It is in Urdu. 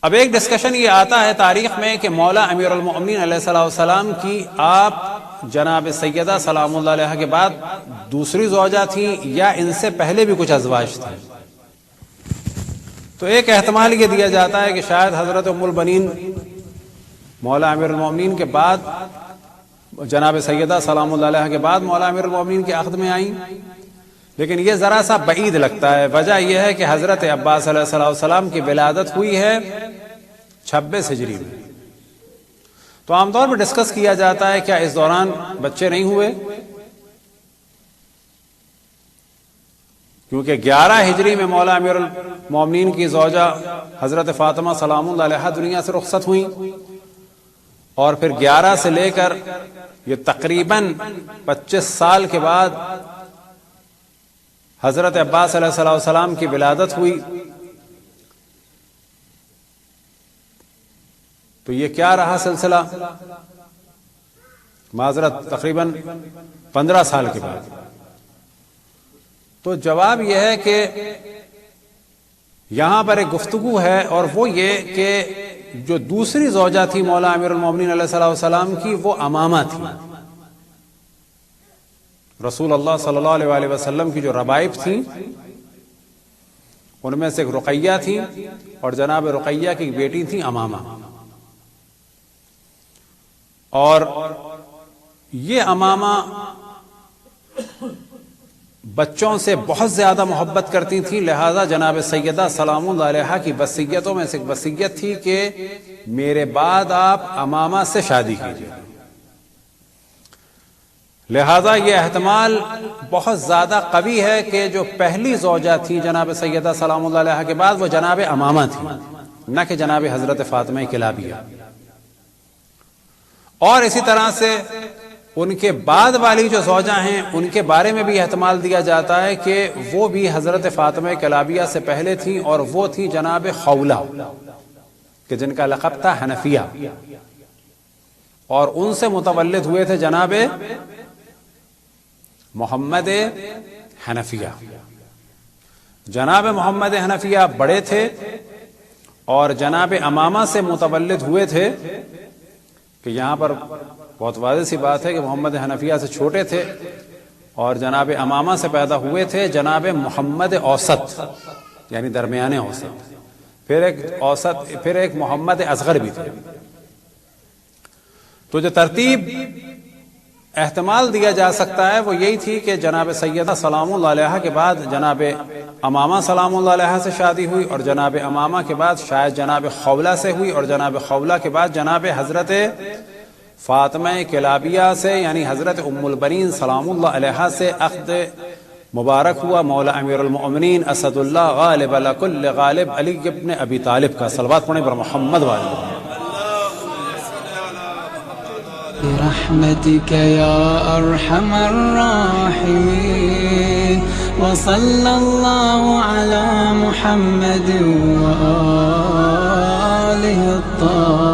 اب ایک ڈسکشن یہ آتا ہے تاریخ میں کہ مولا امیر المؤمنین علیہ السلام کی آپ جناب سیدہ سلام اللہ علیہ کے بعد دوسری زوجہ تھیں یا ان سے پہلے بھی کچھ ازواج تھے؟ تو ایک احتمال یہ دیا جاتا ہے کہ شاید حضرت ام البنین مولا امیر المؤمنین کے بعد جناب سیدہ سلام اللہ علیہ کے بعد مولا امیر المؤمنین کے عقد میں آئیں، لیکن یہ ذرا سا بعید لگتا ہے۔ وجہ یہ ہے کہ حضرت عباس علیہ السلام کی ولادت ہوئی ہے 26 ہجری میں، تو عام طور پر ڈسکس کیا جاتا ہے کیا اس دوران بچے نہیں ہوئے، کیونکہ 11 ہجری میں مولا امیر المومنین کی زوجہ حضرت فاطمہ سلام اللہ علیہا دنیا سے رخصت ہوئیں، اور پھر 11 سے لے کر یہ تقریباً 25 سال کے بعد حضرت عباس علیہ السلام کی ولادت ہوئی۔ تو یہ کیا رہا سلسلہ؟ معذرت تقریباً 15 سال کے بعد۔ تو جواب یہ ہے کہ یہاں پر ایک گفتگو ہے، اور وہ یہ کہ جو دوسری زوجہ تھی مولا امیر المومنین علیہ السلام کی، وہ امامہ تھی۔ رسول اللہ صلی اللہ علیہ وسلم کی جو ربائب تھیں ان میں سے ایک رقیہ تھی، اور جناب رقیہ کی بیٹی تھی امامہ، اور یہ امامہ بچوں سے بہت زیادہ محبت کرتی تھیں، لہذا جناب سیدہ سلام اللہ علیہا کی وصیتوں میں سے ایک وصیت تھی کہ میرے بعد آپ امامہ سے شادی کیجیے۔ لہذا یہ احتمال بہت زیادہ قوی ہے کہ جو پہلی زوجہ تھی جناب سیدہ سلام اللہ علیہا کے بعد وہ جناب امامہ تھی، نہ کہ جناب حضرت فاطمہ کلابیہ۔ اور اسی طرح سے ان کے بعد والی جو زوجہ ہیں ان کے بارے میں بھی احتمال دیا جاتا ہے کہ وہ بھی حضرت فاطمہ کلابیہ سے پہلے تھیں، اور وہ تھی جناب خولہ، کہ جن کا لقب تھا حنفیہ، اور ان سے متولد ہوئے تھے جناب محمد حنفیہ۔ جناب محمد حنفیہ بڑے تھے، اور جناب امامہ سے متولد ہوئے تھے، کہ یہاں پر بہت واضح سی بات ہے کہ محمد حنفیہ سے چھوٹے تھے، اور جناب امامہ سے پیدا ہوئے تھے جناب محمد اوسط، یعنی درمیانے اوسط، پھر ایک محمد اصغر بھی تھے۔ تو جو ترتیب احتمال دیا جا سکتا ہے وہ یہی تھی کہ جناب سیدہ سلام اللہ علیہا کے بعد جناب امامہ سلام اللہ علیہا سے شادی ہوئی، اور جناب امامہ کے بعد شاید جناب خولہ سے ہوئی، اور جناب خولہ کے بعد جناب حضرت فاطمہ کلابیہ سے، یعنی حضرت ام البنین سلام اللہ علیہا سے عقد مبارک ہوا مولا امیر المؤمنین اسد اللہ غالب لکل غالب علی ابن ابی طالب کا۔ صلوات پڑھیں پر محمد والے۔ برحمتك يا أرحم الراحمين، وصلى الله على محمد وآله الطاهرين.